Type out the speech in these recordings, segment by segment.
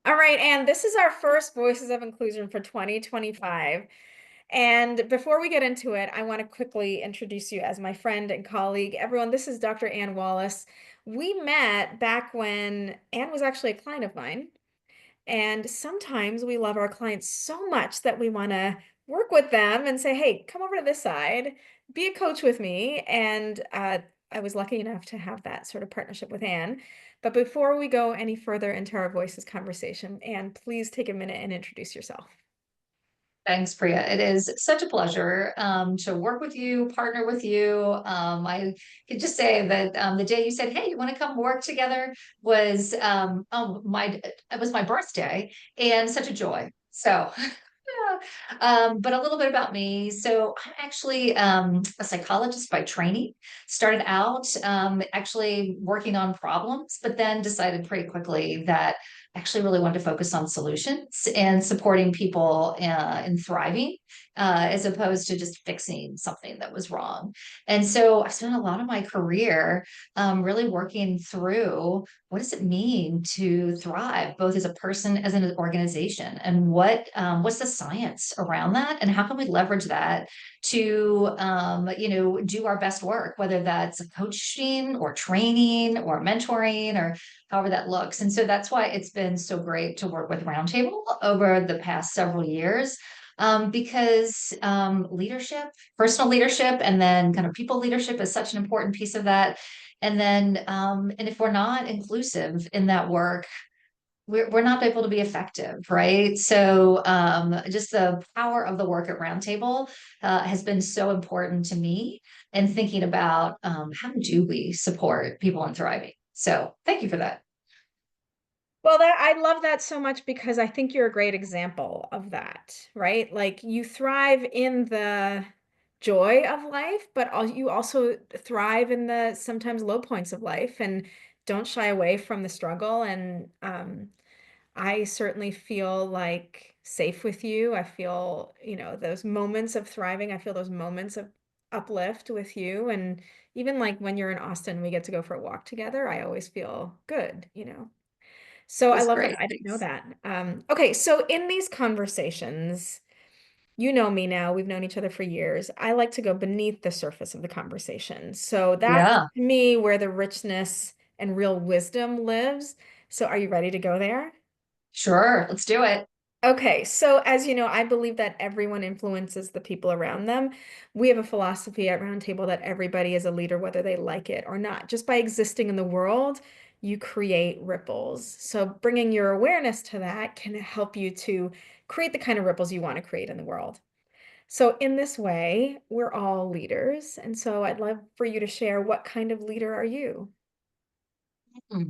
All right, Anne, this is our first Voices of Inclusion for 2025. And before we get into it, I want to quickly introduce you as my friend and colleague. Everyone, this is Dr. Anne Wallace. We met back when Anne was actually a client of mine. And sometimes we love our clients so much that we want to work with them and say, hey, come over to this side, be a coach with me. And I was lucky enough to have that sort of partnership with Anne. But before we go any further into our voices conversation, Anne, please take a minute and introduce yourself. Thanks, Priya. It is such a pleasure to work with you, partner with you. I can just say that the day you said, "Hey, you want to come work together?" was it was my birthday, and such a joy. So, yeah. But a little bit about me. So, I'm actually a psychologist by training. Started out actually working on problems, but then decided pretty quickly that actually really wanted to focus on solutions and supporting people in thriving as opposed to just fixing something that was wrong. And so I spent a lot of my career really working through what does it mean to thrive, both as a person, as an organization, and what's the science around that, and how can we leverage that to do our best work, whether that's coaching or training or mentoring or however that looks. And so that's why it's been so great to work with Roundtable over the past several years. Because leadership, personal leadership, and then kind of people leadership is such an important piece of that. And if we're not inclusive in that work, we're not able to be effective, right? So just the power of the work at Roundtable has been so important to me and thinking about how do we support people in thriving. So thank you for that. Well, that I love that so much because I think you're a great example of that, right? Like you thrive in the joy of life, but you also thrive in the sometimes low points of life and don't shy away from the struggle. And I certainly feel like safe with you. I feel, those moments of thriving. I feel those moments of uplift with you. And even like when you're in Austin, we get to go for a walk together. I always feel good. So I That's love that. great. I didn't know Thanks. that. Okay, so in these conversations, you know me now, we've known each other for years. I like to go beneath the surface of the conversation. So that's Yeah, to me where the richness and real wisdom lives. So are you ready to go there? sure. Let's do it. Okay, so as you know, I believe that everyone influences the people around them. We have a philosophy at Roundtable that everybody is a leader, whether they like it or not. Just by existing in the world, you create ripples. So bringing your awareness to that can help you to create the kind of ripples you want to create in the world. So in this way, we're all leaders. And so I'd love for you to share what kind of leader are you? Hmm.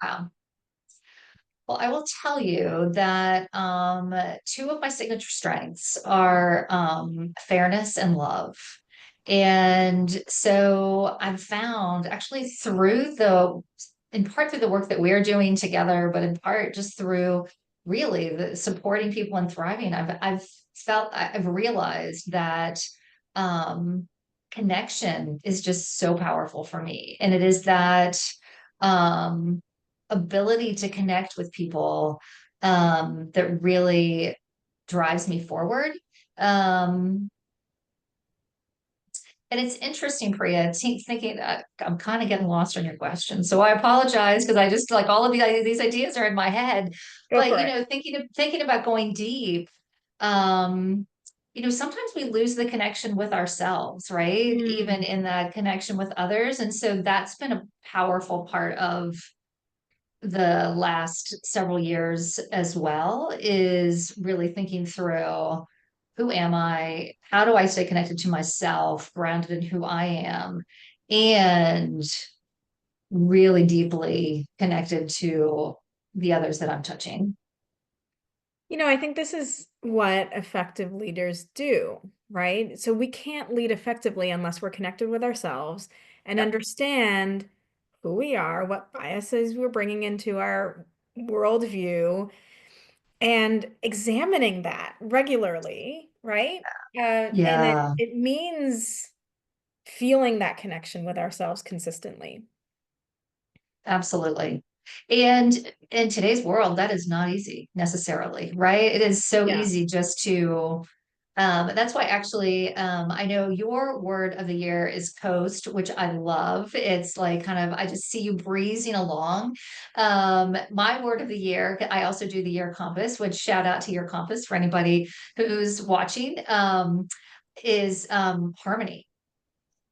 Wow. Well, I will tell you that two of my signature strengths are fairness and love. And so I've found actually in part through the work that we're doing together, but in part just through really the supporting people and thriving, I've realized that um, connection is just so powerful for me. And it is that um, ability to connect with people that really drives me forward. Um, and it's interesting, Priya, thinking I'm kind of getting lost on your question. So I apologize because I just like all of these ideas are in my head. Go But for it. thinking about going deep, um, sometimes we lose the connection with ourselves, right? Even Mm. in that connection with others. And so that's been a powerful part of the last several years as well is really thinking through who am I? How do I stay connected to myself, grounded in who I am, and really deeply connected to the others that I'm touching? I think this is what effective leaders do, right? So we can't lead effectively unless we're connected with ourselves and Yep. understand who we are, what biases we're bringing into our worldview, and examining that regularly, right? And it, Yeah, it means feeling that connection with ourselves consistently. absolutely. And in today's world, that is not easy necessarily, right? It is so Yeah. easy just to, that's why actually, I know your word of the year is coast, which I love. It's like kind of, I just see you breezing along. My word of the year, I also do the year compass, which shout out to your compass for anybody who's watching, is harmony.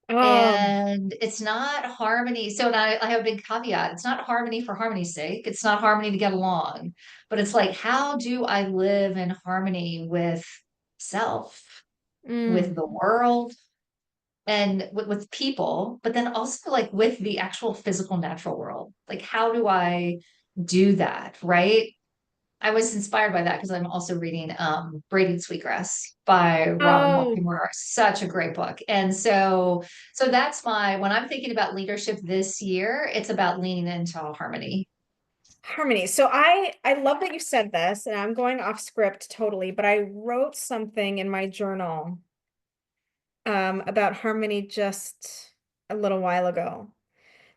Oh, And it's not harmony. So I have a big caveat. It's not harmony for harmony's sake. It's not harmony to get along, but it's like, how do I live in harmony with self, with mm. the world, and with people, but then also like with the actual physical natural world? Like, how do I do that? Right. I was inspired by that because I'm also reading Braiding Sweetgrass by Robin Wall Oh, Kimmerer. Such a great book. And so that's my when I'm thinking about leadership this year, it's about leaning into harmony. harmony. So I love that you said this, and I'm going off script totally, but I wrote something in my journal about harmony just a little while ago.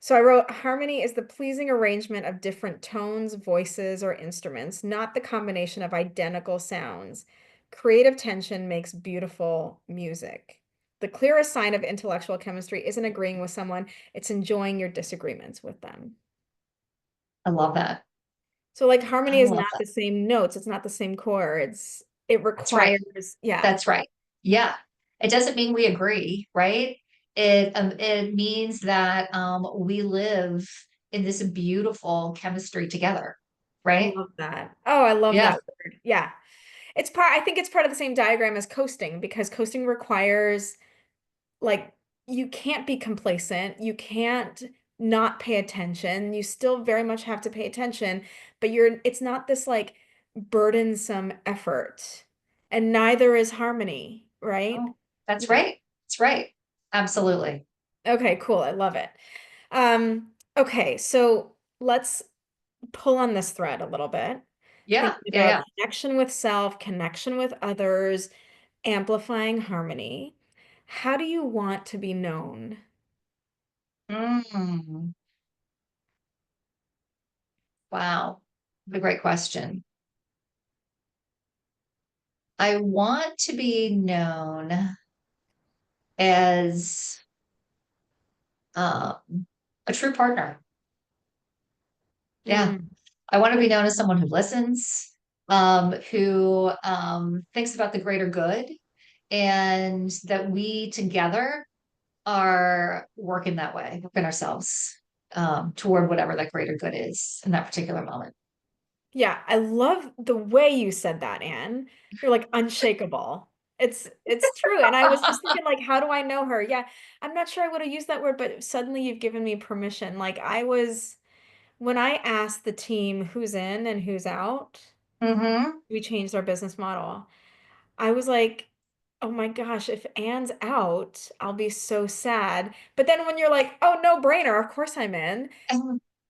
So I wrote, harmony is the pleasing arrangement of different tones, voices, or instruments, not the combination of identical sounds. Creative tension makes beautiful music. The clearest sign of intellectual chemistry isn't agreeing with someone, it's enjoying your disagreements with them. I love that. So like I harmony is love not that. the same notes, it's not the same chords. It That's right. requires, yeah. That's right. Yeah. It doesn't mean we agree, right? It means that we live in this beautiful chemistry together, I right? love that. Oh, I love Yeah. that word. Yeah. I think it's part of the same diagram as coasting because coasting requires like you can't be complacent. You can't not pay attention. You still very much have to pay attention, but it's not this like burdensome effort. And neither is harmony, right? Oh, that's Yeah. right. That's right. Absolutely. Okay, cool. I love it. Okay, so let's pull on this thread a little bit. Yeah. Thinking Yeah. about Yeah. connection with self, connection with others, amplifying harmony. How do you want to be known? Mm, wow. What a great question. I want to be known as a true partner. Yeah. Mm, I want to be known as someone who listens, who thinks about the greater good, and that we together are working that way, working ourselves toward whatever that greater good is in that particular moment. yeah, I love the way you said that, Anne. You're like unshakable. It's true. And I was just thinking like, how do I know her? Yeah, I'm not sure I would have used that word, but suddenly you've given me permission. Like when I asked the team who's in and who's out, Mm-hmm. we changed our business model. I was like, oh my gosh, if Anne's out, I'll be so sad. But then when you're like, oh, no brainer, of course I'm in,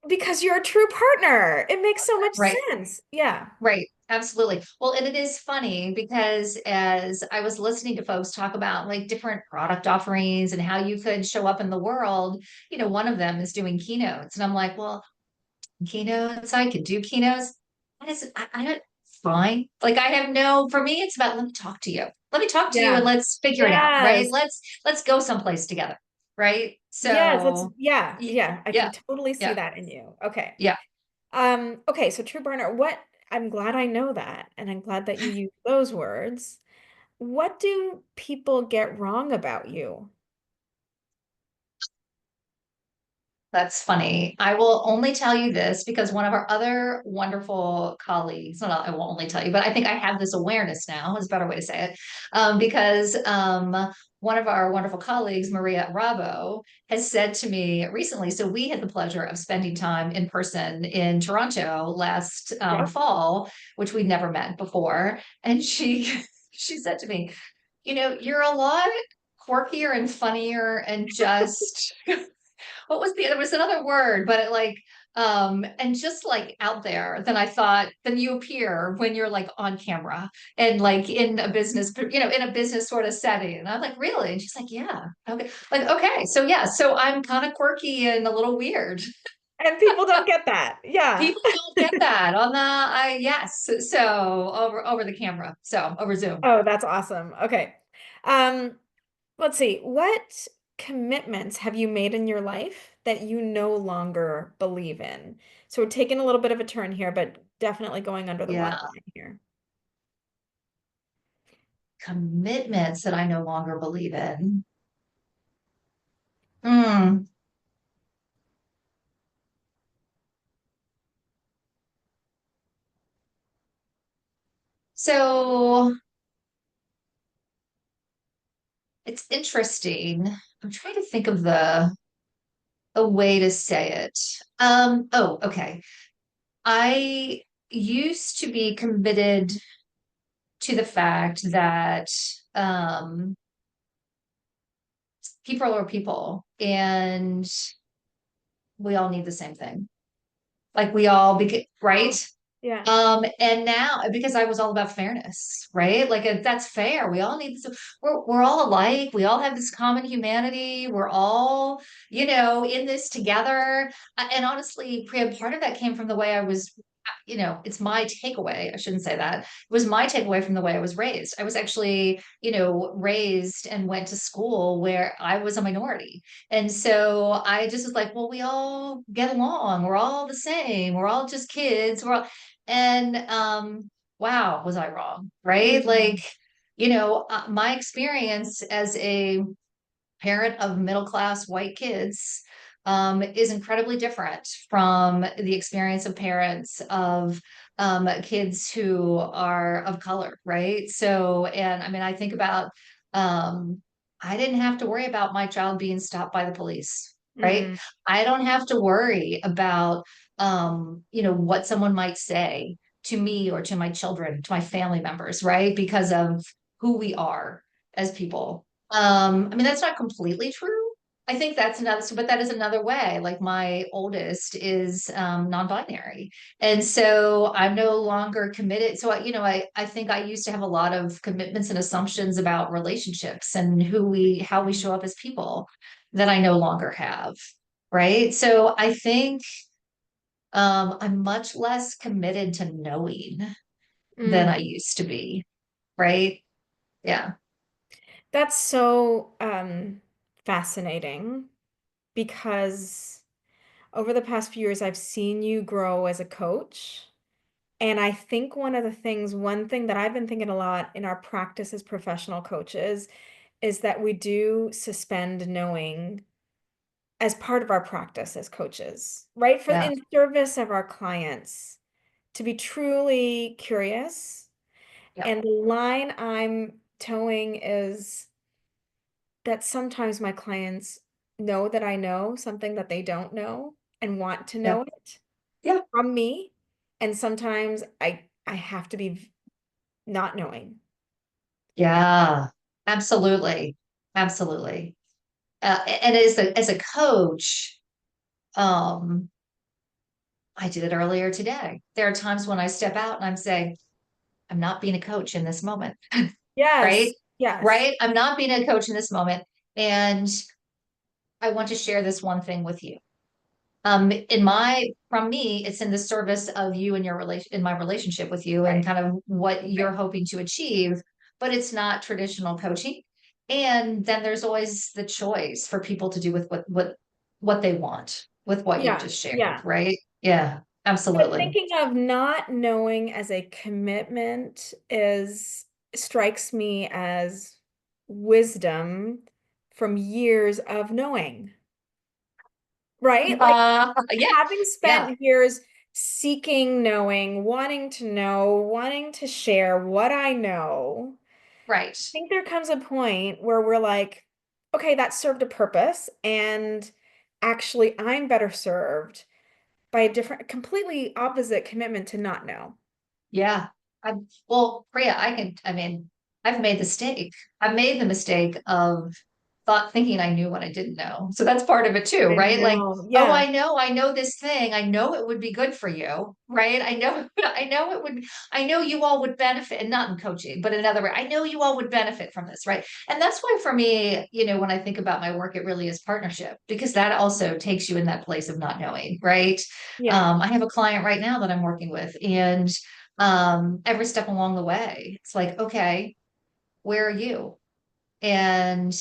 because you're a true partner. It makes so much Right. sense. Yeah. Right. Absolutely. Well, and it is funny because as I was listening to folks talk about like different product offerings and how you could show up in the world, one of them is doing keynotes. And I'm like, well, keynotes, I could do keynotes. I don't, fine. Like I have no, for me, it's about let me talk to you. Let me talk to you and Yeah. let's figure it out. Right. Yes. Let's go someplace together. Right. Yes, So yeah, I yeah, can totally see yeah, that in you. Okay. yeah. Okay, so true burner, I'm glad I know that, and I'm glad that you use those words. What do people get wrong about you? That's funny. I will only tell you this because one of our other wonderful colleagues, well, I won't only tell you, but I think I have this awareness now, is a better way to say it. Because one of our wonderful colleagues, Maria Rabo, has said to me recently, so we had the pleasure of spending time in person in Toronto last Yep. fall, which we'd never met before. And she she said to me, you're a lot quirkier and funnier and just there was another word, but it like and just like out there than I thought than you appear when you're like on camera and like in a business, in a business sort of setting. And I'm like, really? And she's like, yeah. Okay. Like, okay. So yeah, so I'm kind of quirky and a little weird. And people don't get that. Yeah. People don't get that on the I yes. So over the camera. So over Zoom. Oh, that's awesome. Okay. Um, let's see. What commitments have you made in your life that you no longer believe in? So we're taking a little bit of a turn here, but definitely going under the Yeah. waterline here. Commitments that I no longer believe in. Hmm. So it's interesting. I'm trying to think of the a way to say it. Oh, okay. I used to be committed to the fact that um people are people and we all need the same thing. Like we all Oh, right? yeah. And now because I was all about fairness, right? Like that's fair. We all need this. We're all alike. We all have this common humanity. We're all, in this together. And honestly, Priya, part of that came from the way I was, it's my takeaway. I shouldn't say that. It was my takeaway from the way I was raised. I was actually, raised and went to school where I was a minority. And so I just was like, well, we all get along. We're all the same. We're all just kids. And wow, was I wrong, right? Mm, Like, my experience as a parent of middle class white kids is incredibly different from the experience of parents of kids who are of color, right? So, and I mean, I think about, um, I didn't have to worry about my child being stopped by the police, right? mm, I don't have to worry about, what someone might say to me or to my children, to my family members, right? Because of who we are as people. I mean, that's not completely true. I think that's another, but that is another way. Like my oldest is non-binary. And so I'm no longer committed. So, I think I used to have a lot of commitments and assumptions about relationships and how we show up as people that I no longer have. Right. So I think I'm much less committed to knowing than I mm. used to be. Right. Yeah. That's so fascinating because over the past few years, I've seen you grow as a coach. And I think one thing that I've been thinking a lot in our practice as professional coaches is that we do suspend knowing as part of our practice as coaches, right? For Yeah. in service of our clients, to be truly curious. Yeah. And the line I'm towing is that sometimes my clients know that I know something that they don't know and want to Yeah. know it Yeah. from me. And sometimes I have to be not knowing. Yeah, absolutely. Absolutely. And as a coach, um, I did it earlier today. There are times when I step out and I'm saying, I'm not being a coach in this moment, right? Yes, yes, Right? I'm not being a coach in this moment. And I want to share this one thing with you. From me, it's in the service of you and in my relationship with you and right, kind of what you're right. hoping to achieve, but it's not traditional coaching. And then there's always the choice for people to do with what they want with what you've Yeah, just shared, yeah. right? Yeah, But absolutely. thinking of not knowing as a commitment is strikes me as wisdom from years of knowing, right? Like Yeah, having yeah, spent years seeking knowing, wanting to know, wanting to share what I know, right. I think there comes a point where we're like, okay, that served a purpose, and actually I'm better served by a different, completely opposite commitment to not know. Yeah. Well, Priya, I mean, I've made the mistake. I've made the mistake of thought thinking I knew what I didn't know. So that's part of it too, I right? Like, know. oh, Yeah. I know this thing. I know it would be good for you, right? I know, I know it would, I know you all would benefit, and not in coaching, but in another way, I know you all would benefit from this, right? And that's why for me, when I think about my work, it really is partnership because that also takes you in that place of not knowing, right? Yeah. I have a client right now that I'm working with, and every step along the way, it's like, okay, where are you? And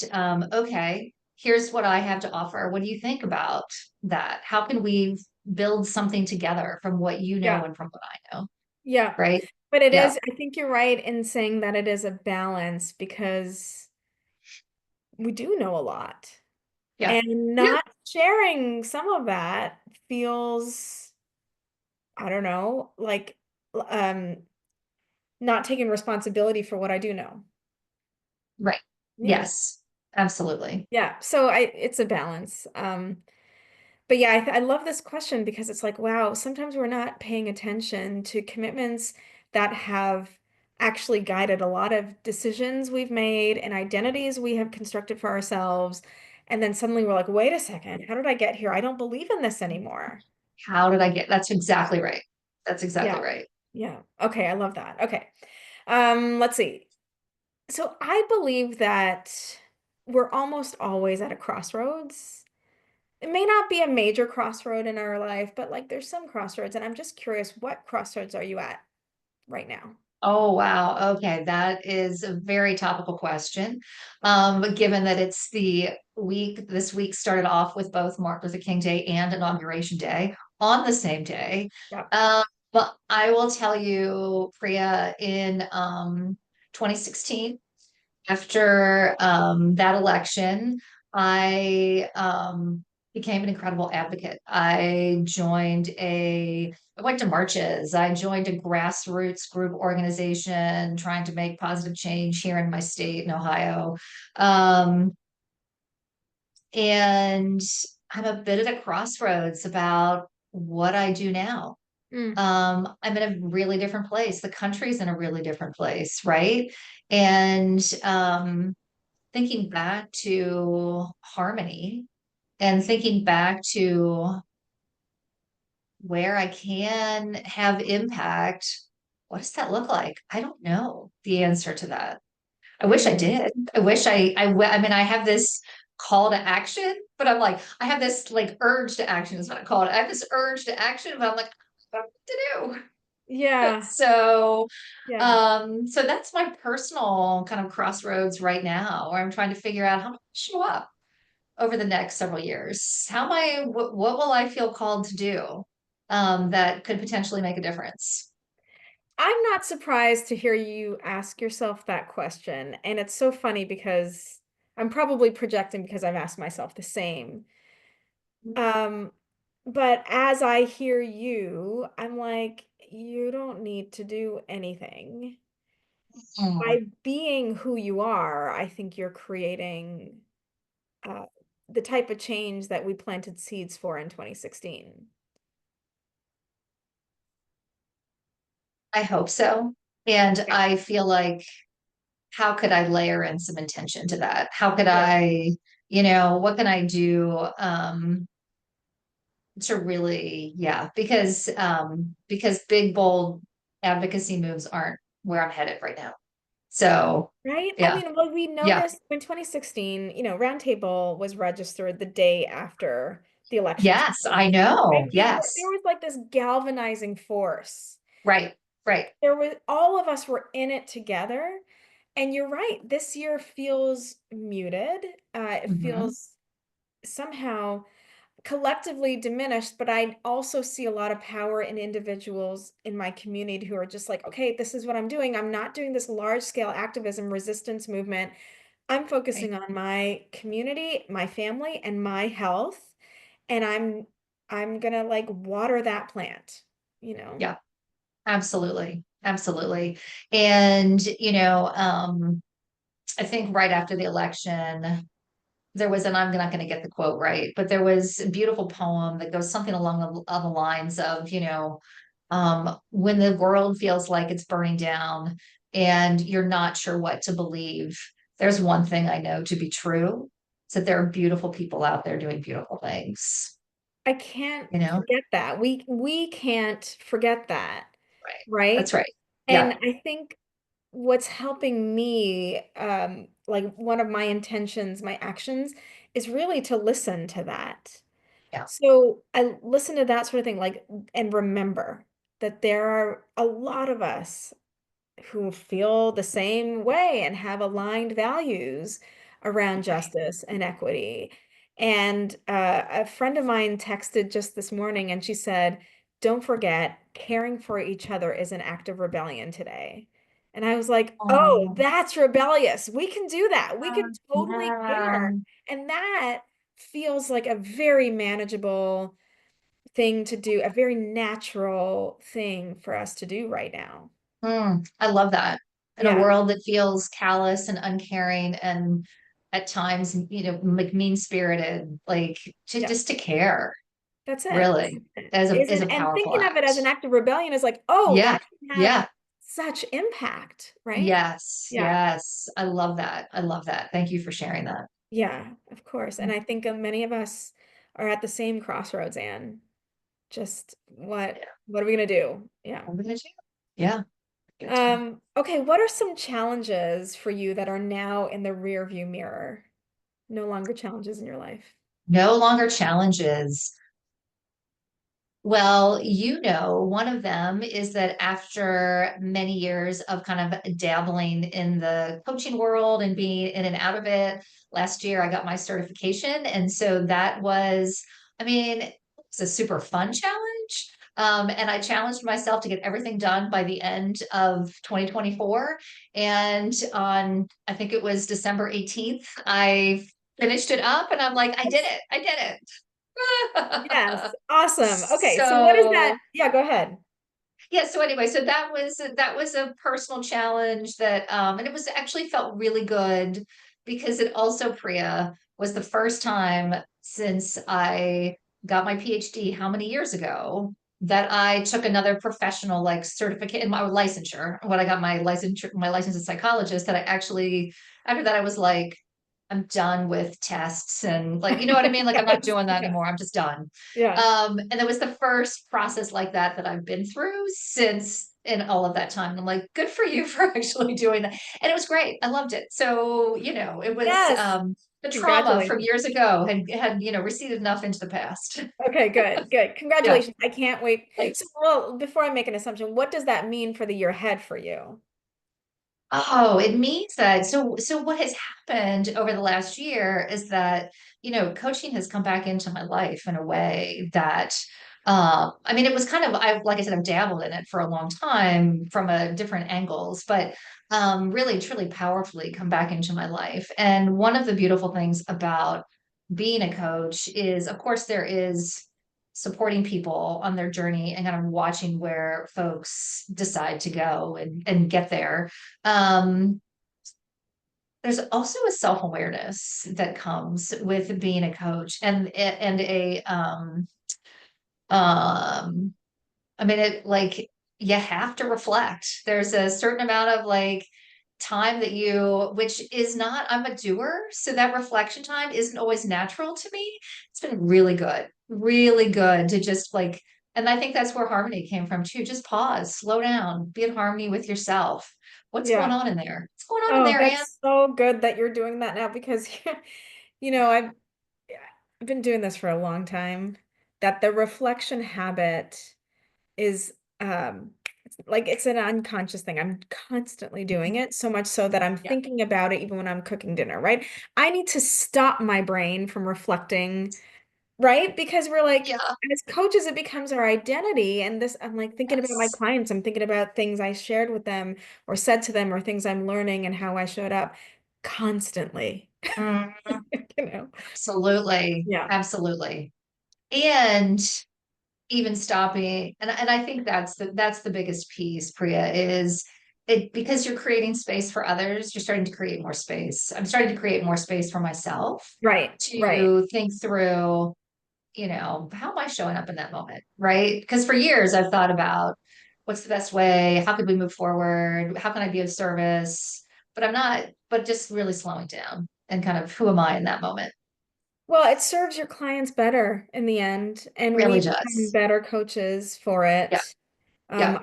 okay, here's what I have to offer. What do you think about that? How can we build something together from what you know Yeah. and from what I know? Yeah. Right? But it Yeah. is, I think you're right in saying that it is a balance because we do know a lot. Yeah. And Yeah. not sharing some of that feels, I don't know, like um not taking responsibility for what I do know. Right. Yeah. Yes. Absolutely. Yeah. So it's a balance. But yeah, I love this question because it's like, wow, sometimes we're not paying attention to commitments that have actually guided a lot of decisions we've made and identities we have constructed for ourselves. And then suddenly we're like, wait a second, how did I get here? I don't believe in this anymore. How did I get? That's exactly right. That's exactly Yeah. right. Yeah. Okay, I love that. Okay. Let's see. So I believe that we're almost always at a crossroads. It may not be a major crossroad in our life, but like there's some crossroads, and I'm just curious, what crossroads are you at right now? Oh, wow. Okay. That is a very topical question. But given that it's the week, this week started off with both Martin Luther King Day and Inauguration Day on the same day. Yeah. But I will tell you, Priya, in 2016, after that election, I became an incredible advocate. I went to marches. I joined a grassroots group organization trying to make positive change here in my state in Ohio. Um, and I'm a bit at a crossroads about what I do now. Mm, I'm in a really different place. The country's in a really different place, right? And thinking back to harmony and thinking back to where I can have impact, what does that look like? I don't know the answer to that. I wish I mm. did. I mean, I have this call to action, but I'm like, I have this like urge to action is what I call it. I have this urge to action, but I'm like, I don't know what to do. Yeah. So, Yeah. so that's my personal kind of crossroads right now, where I'm trying to figure out how to show up over the next several years. What will I feel called to do, that could potentially make a difference? I'm not surprised to hear you ask yourself that question. And it's so funny because I'm probably projecting because I've asked myself the same. Um, but as I hear you, I'm like, you don't need to do anything. Mm, By being who you are, I think you're creating uh, the type of change that we planted seeds for in 2016. I hope so. And Yeah. I feel like, how could I layer in some intention to that? How could Yeah. what can I do? To really, yeah, because big, bold advocacy moves aren't where I'm headed right now. So, Right? I yeah, mean, well, we yeah, noticed in 2016, RoundTable was registered the day after the elections. yes, I know. Right? There Yes, was like this galvanizing force. right, right. There was all of us were in it together. And you're right, this year feels muted. It Hmm. feels somehow collectively diminished, but I also see a lot of power in individuals in my community who are just like, okay, this is what I'm doing. I'm not doing this large scale activism resistance movement. I'm Right. focusing on my community, my family, and my health. And I'm gonna like water that plant, you know? Yeah, absolutely, absolutely. And I think right after the election, there was, and I'm not going to get the quote right, but there was a beautiful poem that goes something along the lines of, when the world feels like it's burning down and you're not sure what to believe, there's one thing I know to be true. so there are beautiful people out there doing beautiful things, I can't you know? forget that. We can't forget that, Right. That's right? right. And Yeah. I think what's helping me, like one of my intentions, my actions, is really to listen to that. Yeah. So I listen to that sort of thing, like, and remember that there are a lot of us who feel the same way and have aligned values around Right. justice and equity. And a friend of mine texted just this morning and she said, don't forget, caring for each other is an act of rebellion today. And I was like, oh, Oh, that's rebellious. We can do that. We can totally yeah. care. And that feels like a very manageable thing to do, a very natural thing for us to do right now. I love that. In a Yeah. world that feels callous and uncaring and at times, like mean-spirited, like to Yeah. just to care, That's it. really, as a is Isn't a and powerful thinking of it act. as an act of rebellion is like, oh, Yeah. that can have Yeah. such impact, right? Yes. Yeah. Yes. I love that. I love that. Thank you for sharing that. Yeah, of course. And I think many of us are at the same crossroads, Anne. Just Yeah. what are we gonna do? Yeah. What are we gonna do? Yeah. Good time. Okay, what are some challenges for you that are now in the rear view mirror? No longer challenges in your life. No longer challenges. Well, one of them is that after many years of kind of dabbling in the coaching world and being in and out of it, last year I got my certification. And so that was, I mean, it's a super fun challenge. And I challenged myself to get everything done by the end of 2024. And I think it was December 18th, I finished it up and I'm like, I did it. I did Yes, it. awesome. Okay, so what is that? So Yeah, go ahead. yeah, so anyway, so that was a personal challenge that and it was actually felt really good because it also, Priya, was the first time since I got my PhD how many years ago that I took another professional like certificate in my licensure when I got my license as psychologist that I actually after that I was like I'm done with tests and like, you know what I mean? Like, I'm not Yes, doing that yeah, anymore. I'm just done. yeah. And it was the first process like that that I've been through since in all of that time. And I'm like, good for you for actually doing that. And it was great. I loved it. So, it was Yes. the trauma from Congratulations. years ago had receded enough into the past. Okay, good, good. Yeah. Congratulations. I can't wait. So, Thanks. well, before I make an assumption, what does that mean for the year ahead for you? Oh, it means that. So what has happened over the last year is that, coaching has come back into my life in a way that, I mean, it was kind of, like I said, I've dabbled in it for a long time from a different angles, but, really, truly powerfully come back into my life. And one of the beautiful things about being a coach is, of course, there is supporting people on their journey and kind of watching where folks decide to go and get there. um, there's also a self-awareness that comes with being a coach and um I mean it like you have to reflect. There's a certain amount of like time that which is not, I'm a doer, so that reflection time isn't always natural to me. It's been really good to just like, and I think that's where harmony came from too. Just pause, slow down, be in harmony with yourself. What's going Yeah. on in there? What's going on in Oh, there, Anne? that's so good that you're doing that now because, you know, I've been doing this for a long time. That the reflection habit is like it's an unconscious thing. I'm constantly doing it, so much so that I'm Yeah. thinking about it even when I'm cooking dinner, right? I need to stop my brain from reflecting, right? Because we're like, Yeah. as coaches, it becomes our identity. And this, I'm like thinking about my Yes. clients, I'm thinking about things I shared with them or said to them or things I'm learning and how I showed up constantly, Mm, you know? absolutely. Yeah, Absolutely. And even stopping, and I think that's the biggest piece, Priya, is it because you're creating space for others, you're starting to create more space. I'm starting to create more space for myself right, right. to think through, how am I showing up in that moment? Right. Because for years I've thought about what's the best way, how could we move forward, how can I be of service? But I'm not, but just really slowing down and kind of who am I in that moment? Well, it serves your clients better in the end, and we Really become does. better coaches for Yeah. it. Yeah.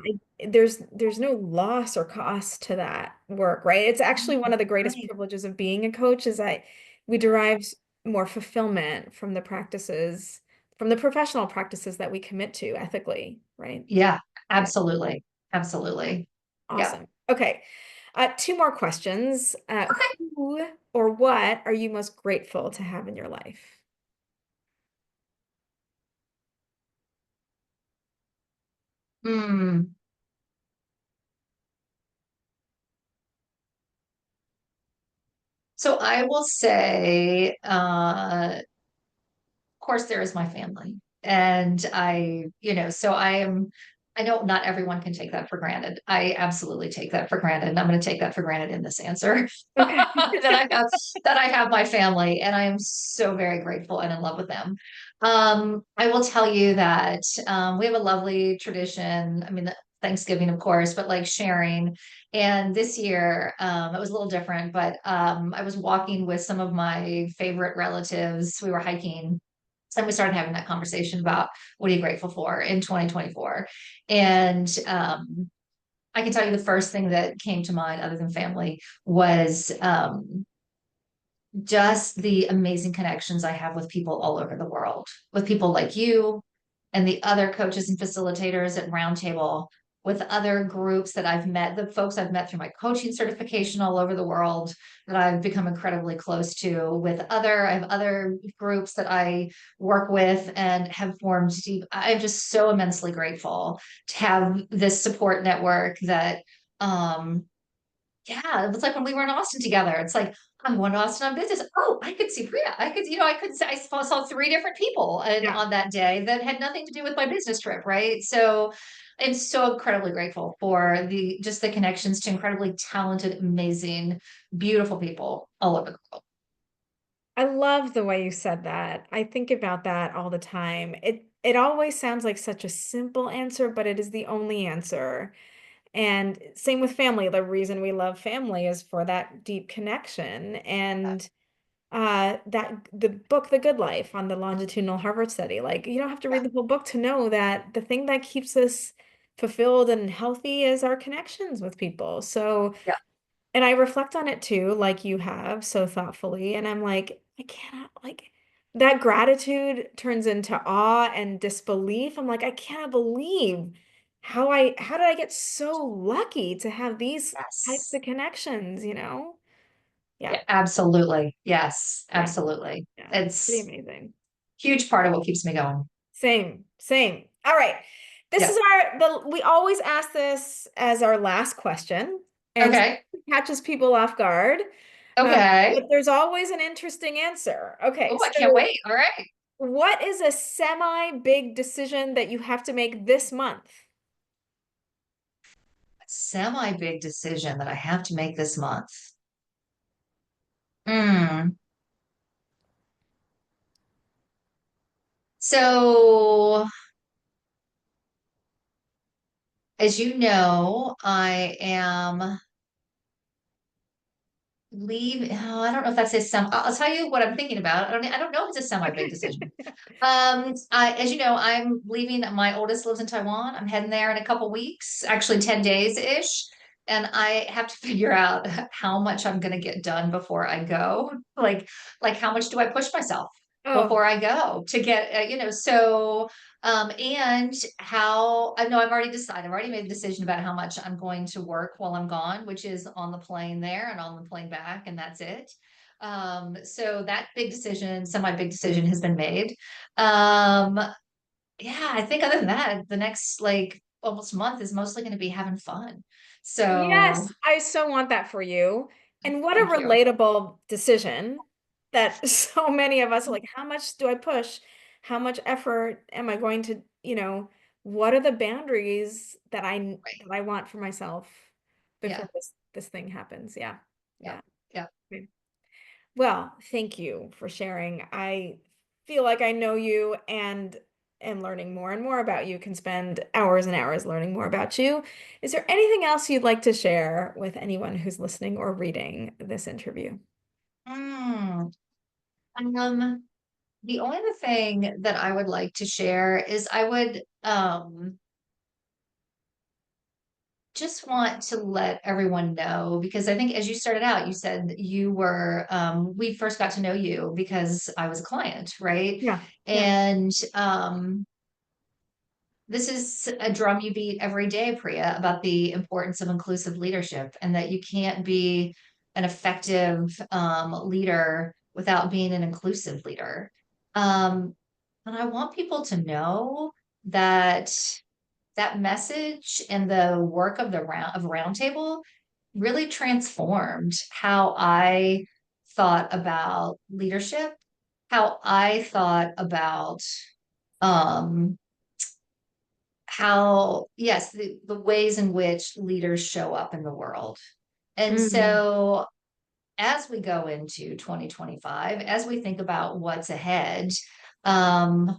There's no loss or cost to that work, right? It's actually one of the greatest Right. privileges of being a coach is that we derive more fulfillment from the practices, from the professional practices that we commit to ethically, right? Yeah. Yeah, Absolutely. Absolutely. Yeah. awesome. Okay, two more questions. Who or what are you most grateful to have in your life? Hmm. So I will say, course there is my family. And so I know not everyone can take that for granted. I absolutely take that for granted. And I'm going to take that for granted in this answer Okay. that I have my family and I am so very grateful and in love with them. I will tell you that we have a lovely tradition. I mean, Thanksgiving, of course, but like sharing. And this year, it was a little different, but I was walking with some of my favorite relatives. We were hiking and we started having that conversation about what are you grateful for in 2024. And I can tell you the first thing that came to mind, other than family, was just the amazing connections I have with people all over the world, with people like you and the other coaches and facilitators at Roundtable, with other groups that I've met, the folks I've met through my coaching certification all over the world that I've become incredibly close to, I have other groups that I work with and have formed deep. I'm just so immensely grateful to have this support network that um yeah, it was like when we were in Austin together. It's like, I'm going to Austin on business. Oh, I could see Priya. I could say I saw three different people and Yeah. on that day that had nothing to do with my business trip, right? So I'm so incredibly grateful for the connections to incredibly talented, amazing, beautiful people all over the world. I love the way you said that. I think about that all the time. It always sounds like such a simple answer, but it is the only answer. And same with family. The reason we love family is for that deep connection. And that the book The Good Life on the longitudinal Harvard study, like you don't have to Yeah, read the whole book to know that the thing that keeps us fulfilled and healthy is our connections with people. So yeah, and I reflect on it too, like you have so thoughtfully. And I'm like, I cannot, like, that gratitude turns into awe and disbelief. I'm like, I cannot believe how did I get so lucky to have these types yes. of connections, you know? Yeah, Yeah, absolutely. Yes, yeah, absolutely. yeah. Pretty It's amazing. huge part of what keeps me going. Same, same. All right. This is Yeah. we always ask this as our last question, and Okay. it catches people off guard. Okay. But there's always an interesting answer. Okay, Oh, I can't so wait. All right. what is a semi-big decision that you have to make this month? Semi big decision that I have to make this month. Mm. So, as you know, I am I don't know if that's a some. I'll tell you what I'm thinking about. I don't know if it's a semi big Okay. decision. As you know, I'm leaving. My oldest lives in Taiwan. I'm heading there in a couple weeks, actually 10 days ish. And I have to figure out how much I'm going to get done before I go. Like how much do I push myself Oh, before I go to get, and how I know I've already decided, I've already made a decision about how much I'm going to work while I'm gone, which is on the plane there and on the plane back, and that's it. So that big decision, semi big decision has been made. Um, yeah, I think other than that, the next like almost month is mostly going to be having fun. So yes, I so want that for you. And what a thank you. relatable decision that so many of us are like, how much do I push? How much effort am I going to, what are the boundaries Right. that I want for myself Yeah. before this thing happens? Yeah. Yeah. Yeah. Yeah. Okay. Well, thank you for sharing. I feel like I know you and am learning more and more about you, can spend hours and hours learning more about you. Is there anything else you'd like to share with anyone who's listening or reading this interview? Mm. The only other thing that I would like to share is I would just want to let everyone know, because I think as you started out, you said you were, we first got to know you because I was a client, right? Yeah. Yeah. And this is a drum you beat every day, Priya, about the importance of inclusive leadership and that you can't be an effective leader without being an inclusive leader. Um, and I want people to know that that message and the work of the roundtable really transformed how I thought about leadership, how I thought about um, how, yes, the ways in which leaders show up in the world. And Mm, so as we go into 2025, as we think about what's ahead, um,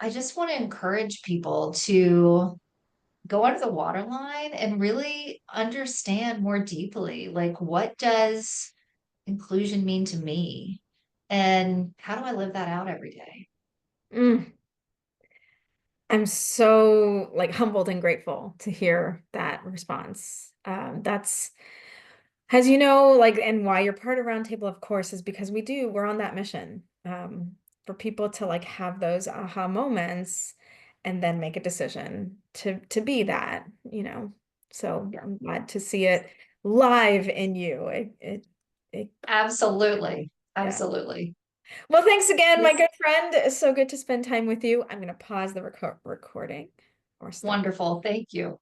I just want to encourage people to go under the waterline and really understand more deeply, like, what does inclusion mean to me? And how do I live that out every day? mm. I'm so like humbled and grateful to hear that response. That's, as you know, like, and why you're part of Roundtable, of course, is because we're on that mission, for people to like have those aha moments and then make a decision to be that, you know. So Yeah, I'm glad to see it live in you. It absolutely. yeah. Absolutely. Well, thanks again, my Yes. good friend. It's so good to spend time with you. I'm going to pause the recording or stop. Wonderful. Thank you.